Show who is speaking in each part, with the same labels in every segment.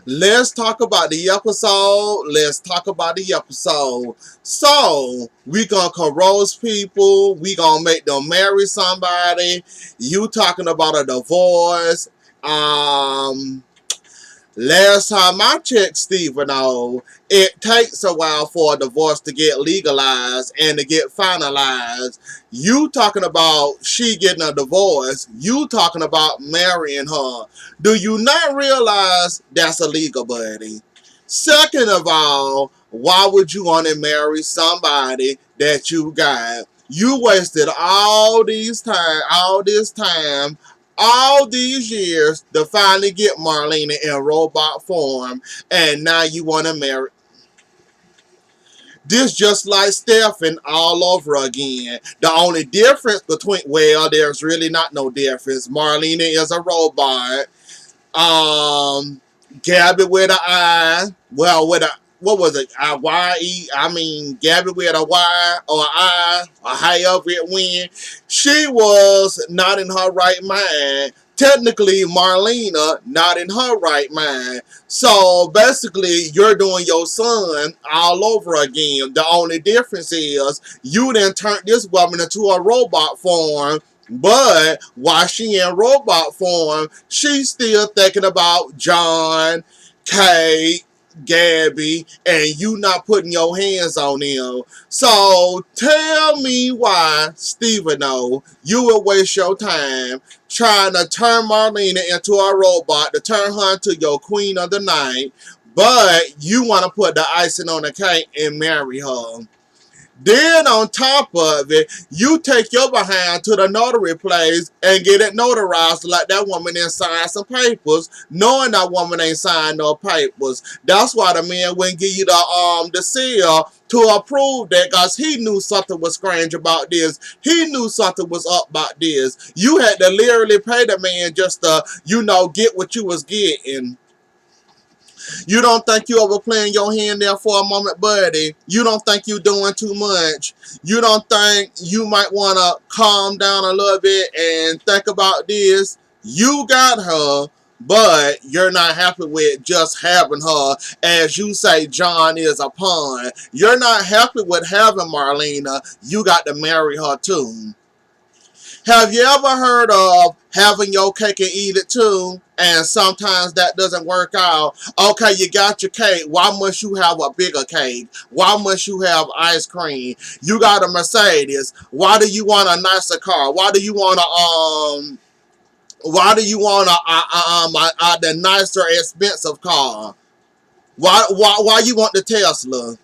Speaker 1: Let's talk about the episode. Let's talk about the episode. So, we gonna corrode people. We gonna make them marry somebody. You talking about a divorce. Um, Last time I checked, Stephen, it takes a while for a divorce to get legalized and to get finalized. You talking about she getting a divorce. You talking about marrying her. Do you not realize that's illegal, buddy? Second of all, why would you want to marry somebody that you got? You wasted all this time, all these years to finally get Marlena in robot form, and now you want to marry. This just like Stefan all over again. The only difference between, well, there's really not no difference. Marlena is a robot. Um, Gabby with an I. Well, with a what was it? Y-E. I mean, Gabby with a Y or I or however it went. She was not in her right mind. Technically, Marlena not in her right mind. So basically, you're doing your son all over again. The only difference is you then turned this woman into a robot form, but while she in robot form, she's still thinking about John, Kate, Gabby, and you not putting your hands on them. So tell me why, Stephen, you will waste your time trying to turn Marlena into a robot to turn her into your queen of the night, but you want to put the icing on the cake and marry her. Then on top of it, you take your behind to the notary place and get it notarized like that woman didn't sign some papers, knowing that woman ain't signed no papers. That's why the man wouldn't give you the seal to approve that, because he knew something was strange about this. He knew something was up about this. You had to literally pay the man just to, get what you was getting. You don't think you overplaying your hand there for a moment, buddy? You don't think you doing too much? You don't think you might want to calm down a little bit and think about this? You got her, but you're not happy with just having her. As you say, John is a pawn. You're not happy with having Marlena. You got to marry her too. Have you ever heard of having your cake and eat it too? And sometimes that doesn't work out. Okay, you got your cake. Why must you have a bigger cake? Why must you have ice cream? You got a Mercedes. Why do you want a nicer car? Why do you want the nicer, expensive car? Why you want the Tesla?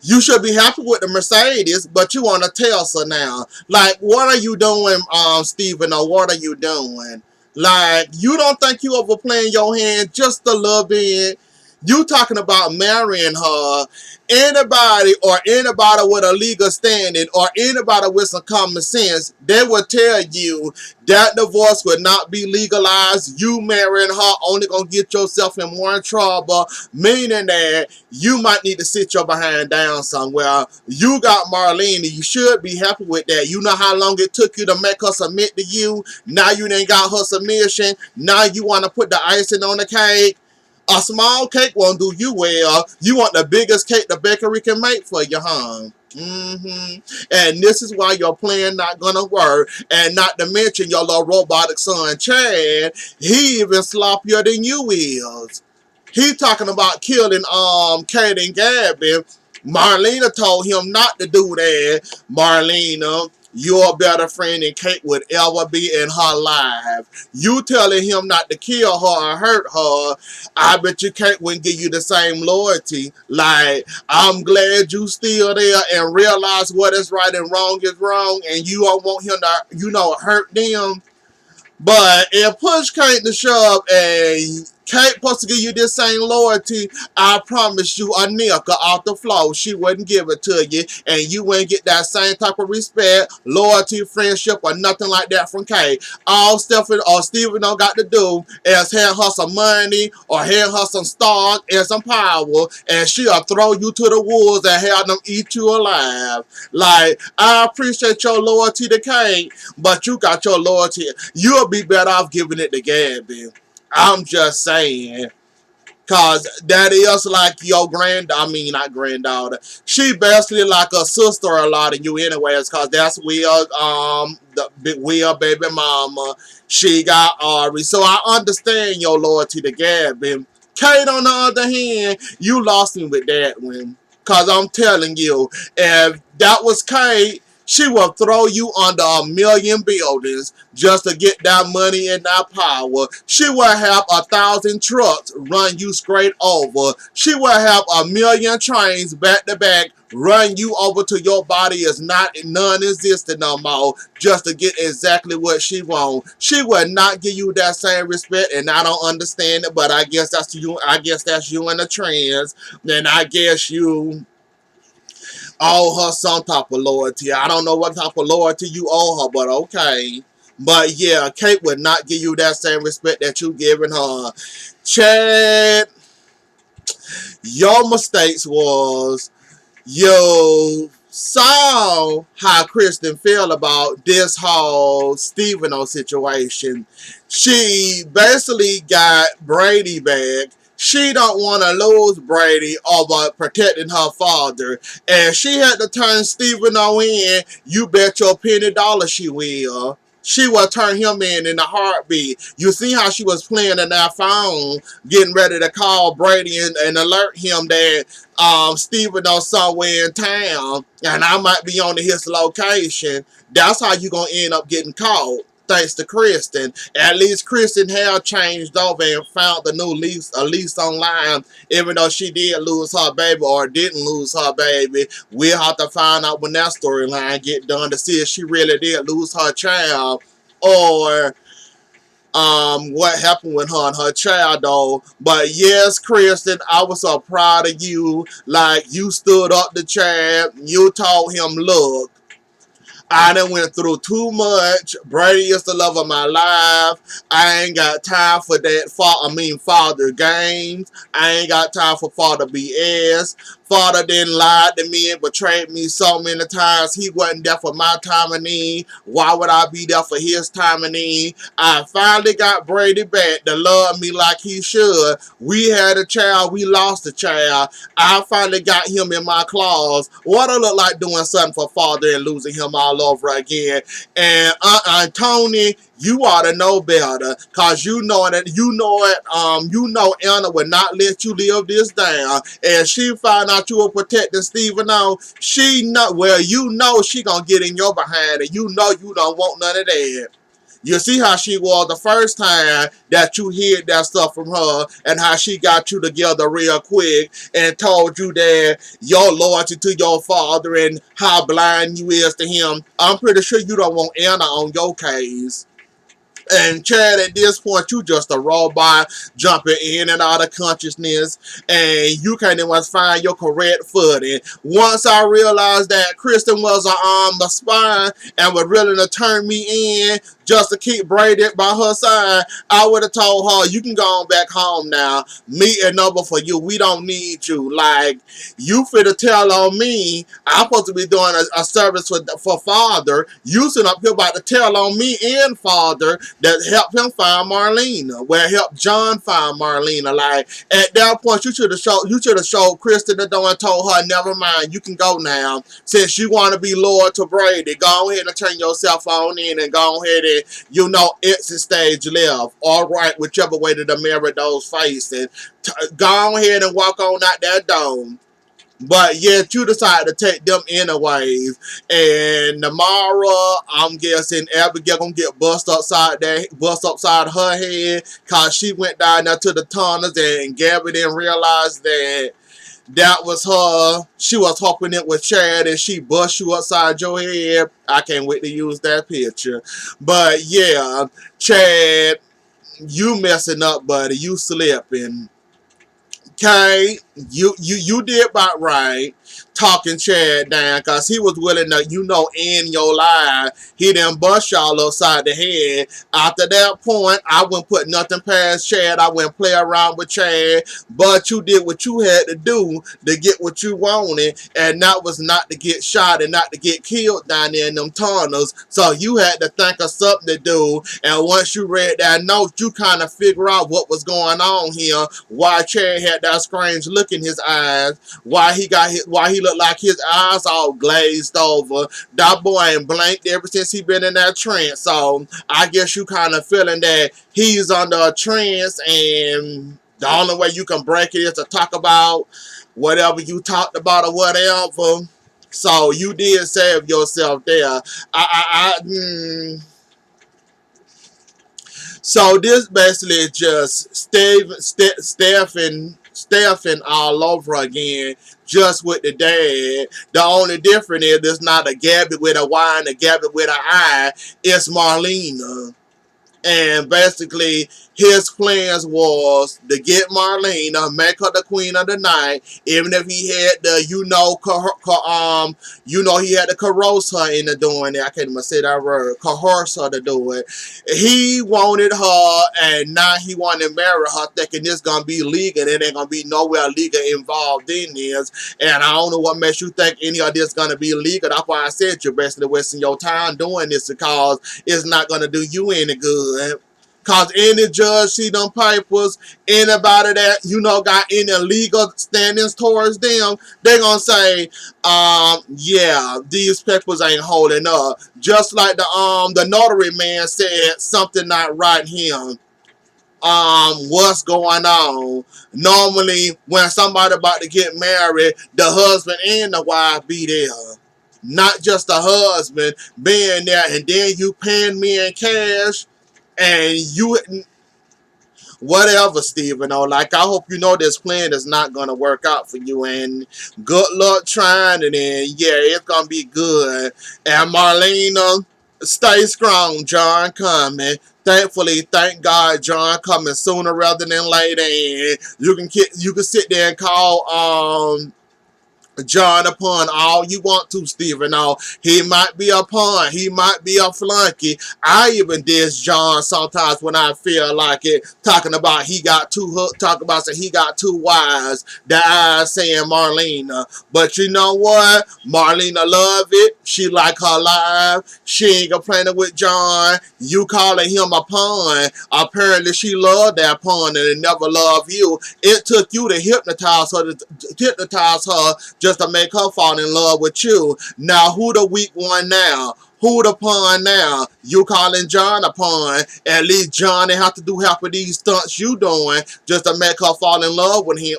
Speaker 1: You should be happy with the Mercedes, but you want a Tesla now. Like, what are you doing, Stephen, or what are you doing? Like, you don't think you overplaying your hand just a little bit? You talking about marrying her. Anybody with a legal standing or anybody with some common sense, they will tell you that divorce would not be legalized. You marrying her only gonna get yourself in more trouble, meaning that you might need to sit your behind down somewhere. You got Marlene, you should be happy with that. You know how long it took you to make her submit to you? Now you done got her submission. Now you want to put the icing on the cake. A small cake won't do you well. You want the biggest cake the bakery can make for you, huh? And this is why your plan not gonna work. And not to mention your little robotic son, Chad, he even sloppier than you is. He talking about killing Kate and Gabby. Marlena told him not to do that. Marlena, you're a better friend than Kate would ever be in her life. You telling him not to kill her or hurt her. I bet you Kate wouldn't give you the same loyalty. Like, I'm glad you still there and realize what is right and wrong is wrong, and you don't want him to, hurt them. But if push came to shove and Kate supposed to give you this same loyalty, I promise you a nickel off the floor, she wouldn't give it to you, and you wouldn't get that same type of respect, loyalty, friendship, or nothing like that from Kate. All Stephen or Steven don't got to do is hand her some money or hand her some stock and some power, and she'll throw you to the wolves and have them eat you alive. Like, I appreciate your loyalty to Kate, but you got your loyalty. You'll be better off giving it to Gabby. I'm just saying. Cause that is like your I mean not granddaughter. She basically like a sister a lot of you anyways, cause that's Will baby mama. She got Ari. So I understand your loyalty to Gabby. Kate on the other hand, you lost me with that one. Cause I'm telling you, if that was Kate, she will throw you under a million buildings just to get that money and that power. She will have 1,000 trucks run you straight over. She will have a million trains back to back run you over till your body is not non-existent no more just to get exactly what she wants. She will not give you that same respect, and I don't understand it, but I guess that's you. I guess that's you in the trends. And I guess you owe her some type of loyalty. I don't know what type of loyalty you owe her, but okay. But yeah, Kate would not give you that same respect that you giving her. Chad, your mistakes was you saw how Kristen feel about this whole Steveno situation. She basically got Brady back. She don't want to lose Brady over protecting her father. And she had to turn Steveno in. You bet your penny dollar she will. She will turn him in a heartbeat. You see how she was playing in that phone, getting ready to call Brady and alert him that Steven somewhere in town, and I might be on his location. That's how you gonna end up getting caught. Thanks to Kristen. At least Kristen have changed over and found the new lease, a lease online. Even though she did lose her baby or didn't lose her baby, we'll have to find out when that storyline get done to see if she really did lose her child or what happened with her and her child though. But yes, Kristen, I was so proud of you. Like you stood up to Chad. You told him, look, I done went through too much. Brady is the love of my life. I ain't got time for that. Father games. I ain't got time for father BS. Father didn't lie to me and betrayed me so many times. He wasn't there for my time of need. Why would I be there for his time of need? I finally got Brady back to love me like he should. We had a child. We lost a child. I finally got him in my claws. What I look like doing something for father and losing him all over again. And Tony, you ought to know better, cause you know Anna would not let you live this down. And she found out you were protecting Stephen out. She know, well, you know she gonna get in your behind, and you know you don't want none of that. You see how she was the first time that you hid that stuff from her, and how she got you together real quick and told you that your loyalty to your father and how blind you is to him. I'm pretty sure you don't want Anna on your case. And Chad, at this point, you just a robot jumping in and out of consciousness, and you can't even find your correct footing. Once I realized that Kristen was a spy and was willing to turn me in just to keep Brady by her side, I would have told her, you can go on back home now. Me and number for you. We don't need you. Like, you finna tell on me, I'm supposed to be doing a service for father. You sitting up here about to tell on me and father that helped him find Marlena. Well, helped John find Marlena. Like, at that point, you should have showed Kristen the door and told her, never mind, you can go now. Since you want to be loyal to Brady, go ahead and turn yourself on in and go ahead and, exit stage left. All right, whichever way to the mirror those faces. Go ahead and walk on out that door. But yet you decided to take them anyways. And tomorrow, I'm guessing Abigail gonna get bust upside her head, cause she went down there to the tunnels and Gabby didn't realize that was her. She was hoping it was Chad and she bust you upside your head. I can't wait to use that picture. But yeah, Chad, you messing up, buddy. You slipping. Okay, you did about right. talking Chad down because he was willing to, end your life. He done bust y'all upside the head. After that point, I wouldn't put nothing past Chad. I wouldn't play around with Chad. But you did what you had to do to get what you wanted, and that was not to get shot and not to get killed down there in them tunnels. So you had to think of something to do, and once you read that note, you kind of figure out what was going on here, why Chad had that strange look in his eyes, why he looked like his eyes all glazed over. That boy ain't blinked ever since he been in that trance. So I guess you kind of feeling that he's under a trance, and the only way you can break it is to talk about whatever you talked about or whatever. So you did save yourself there. So this basically is just staffing all over again, just with the dad. The only difference is it's not a Gabby with a Y and a Gabby with an I. It's Marlena. And basically, his plans was to get Marlena, make her the queen of the night, even if he had to, he had to coerce her into doing it. I can't even say that word, coerce her to do it. He wanted her, and now he wanted to marry her, thinking this gonna be legal, and it ain't gonna be nowhere legal involved in this. And I don't know what makes you think any of this gonna be legal. That's why I said you're basically wasting your time doing this, because it's not gonna do you any good. Cause any judge see them papers, anybody that got any legal standings towards them, they gonna say, yeah, these papers ain't holding up. Just like the notary man said something not right here. What's going on? Normally, when somebody about to get married, the husband and the wife be there. Not just the husband being there, and then you paying me in cash, and you whatever, Stephen. Like, I hope you know this plan is not gonna work out for you, and good luck trying it. And yeah, it's gonna be good. And Marlena, stay strong. John coming. Thankfully, thank God, John coming sooner rather than later. And you can sit there and call John upon all you want to, Stephen. Now, he might be a pawn, he might be a flunky. I even diss John sometimes when I feel like it, talking about saying he got two wives. That I saying Marlena. But you know what? Marlena love it. She like her life. She ain't complaining with John. You calling him a pawn. Apparently she loved that pawn and it never loved you. It took you to hypnotize her just to make her fall in love with you. Now, who the weak one now? Who the pawn now? You calling John a pawn. At least John didn't have to do half of these stunts you doing just to make her fall in love with him.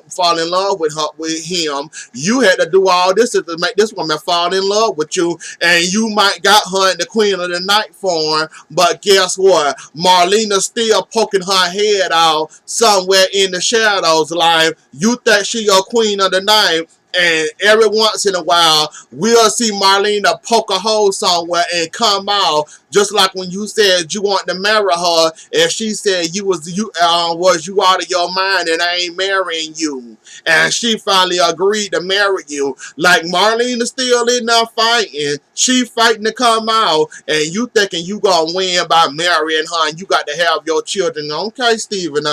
Speaker 1: You had to do all this to make this woman fall in love with you. And you might got her in the queen of the night form. But guess what? Marlena's still poking her head out somewhere in the shadows. Like, you think she your queen of the night. And every once in a while, we'll see Marlena poke a hole somewhere and come out. Just like when you said you want to marry her, and she said was you out of your mind and I ain't marrying you. And she finally agreed to marry you. Like, Marlena still in there fighting. She fighting to come out, and you thinking you gonna win by marrying her, and you got to have your children. Okay, Stephen,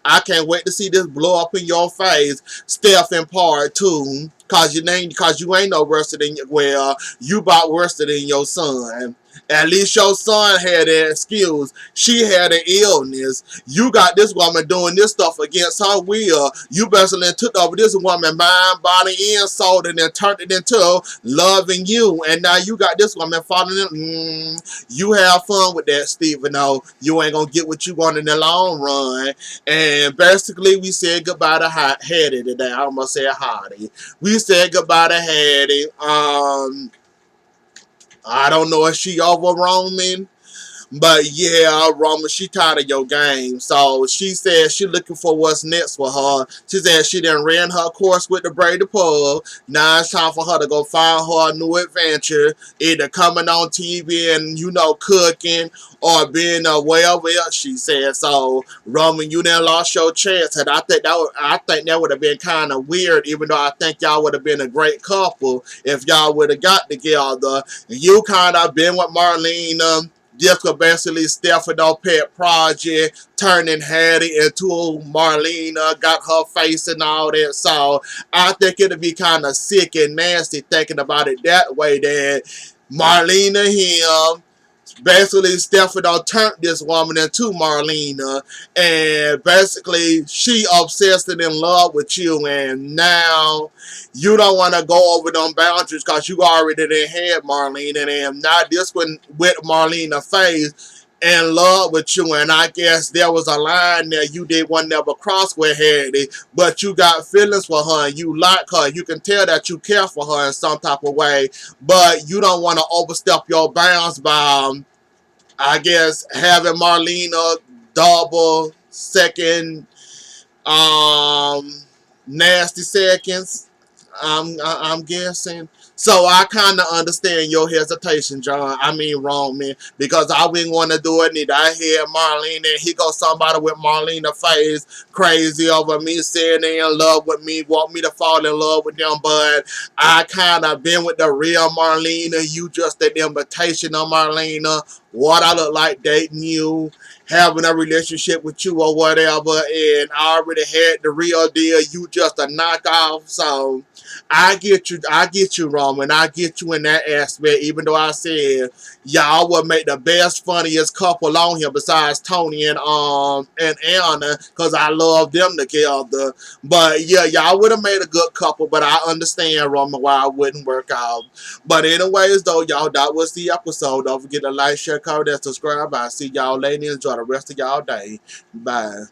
Speaker 1: I can't wait to see this blow up in your face. Steph in part 2. Cause you ain't no worse than, well, you about worse than your son. At least your son had an excuse. She had an illness. You got this woman doing this stuff against her will. You basically took over this woman mind, body, and soul, and then turned it into loving you. And now you got this woman falling in. You have fun with that, Stephen. No, you ain't gonna get what you want in the long run. And basically, we said goodbye to Hattie today. I almost said Hattie. We said goodbye to Hattie. I don't know if she over roaming, But yeah, Roman, she tired of your game. So she said she looking for what's next for her. She said she done ran her course with the Brady Pub. Now it's time for her to go find her a new adventure, either coming on TV and cooking or being wherever else. She said so. Roman, you done lost your chance, and I think that would have been kind of weird. Even though I think y'all would have been a great couple if y'all would have got together. You kind of been with Marlena. This could basically Stefano pet project, turning Hattie into Marlena, got her face and all that. So I think it'd be kind of sick and nasty thinking about it that way. That Marlena him, basically Stefano turned this woman into Marlena, and basically she obsessed and in love with you, and now you don't want to go over them boundaries because you already done had Marlena, and now this one with Marlena face in love with you, and I guess there was a line there you did one never cross with Hattie, but you got feelings for her and you like her. You can tell that you care for her in some type of way, but you don't want to overstep your bounds by I guess having Marlena double second um nasty seconds. I'm guessing. So I kind of understand your hesitation, John. I mean, wrong, man. Because I wouldn't want to do it. Neither. I hear Marlene, and he goes somebody with Marlena face crazy over me, saying they in love with me, want me to fall in love with them. But I kind of been with the real Marlena. You just an invitation of Marlena. What I look like dating you, having a relationship with you or whatever, and I already had the real deal. You just a knockoff. So I get you, Roman. I get you in that aspect, even though I said y'all would make the best, funniest couple on here besides Tony and Anna, because I love them together. But yeah, y'all would have made a good couple, but I understand, Roman, why it wouldn't work out. But anyways, though, y'all, that was the episode. Don't forget to like, share, comment, and subscribe. I'll see y'all later. Enjoy the rest of y'all day. Bye.